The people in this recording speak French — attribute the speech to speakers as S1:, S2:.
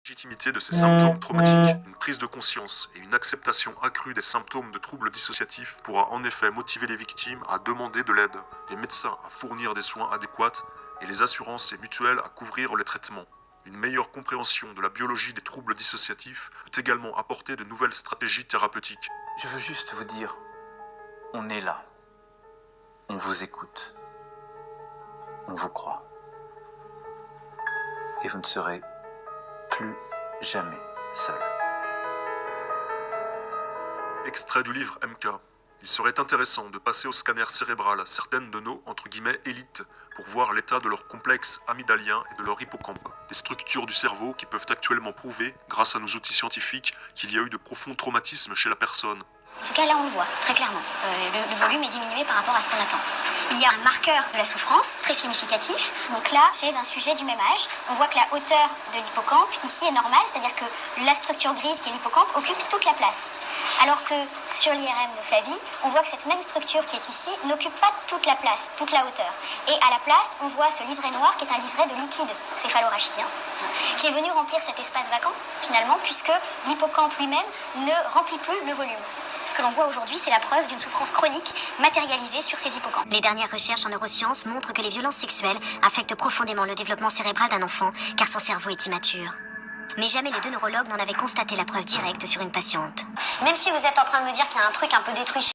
S1: Légitimité de ces symptômes traumatiques, une prise de conscience et une acceptation accrue des symptômes de troubles dissociatifs pourra en effet motiver les victimes à demander de l'aide, les médecins à fournir des soins adéquats et les assurances et mutuelles à couvrir les traitements. Une meilleure compréhension de la biologie des troubles dissociatifs peut également apporter de nouvelles stratégies thérapeutiques.
S2: Je veux juste vous dire, on est là. On vous écoute. On vous croit. Et vous ne serez plus jamais seul.
S1: Extrait du livre MK. Il serait intéressant de passer au scanner cérébral certaines de nos, entre guillemets, élites, pour voir l'état de leur complexe amygdalien et de leur hippocampe. Des structures du cerveau qui peuvent actuellement prouver, grâce à nos outils scientifiques, qu'il y a eu de profonds traumatismes chez la personne.
S3: En tout cas, là, on le voit, très clairement. Le volume est diminué par rapport à ce qu'on attend. Il y a un marqueur de la souffrance, très significatif. Donc là, chez un sujet du même âge, on voit que la hauteur de l'hippocampe, ici, est normale, c'est-à-dire que la structure grise qui est l'hippocampe occupe toute la place. Alors que sur l'IRM de Flavie, on voit que cette même structure qui est ici n'occupe pas toute la place, toute la hauteur. Et à la place, on voit ce liseré noir qui est un liseré de liquide céphalorachidien, qui est venu remplir cet espace vacant, finalement, puisque l'hippocampe lui-même ne remplit plus le volume. Ce que l'on voit aujourd'hui, c'est la preuve d'une souffrance chronique matérialisée sur ces hippocampes. Les dernières recherches en neurosciences montrent que les violences sexuelles affectent profondément le développement cérébral d'un enfant, car son cerveau est immature. Mais jamais les deux neurologues n'en avaient constaté la preuve directe sur une patiente. Même si vous êtes en train de me dire qu'il y a un truc un peu détruit chez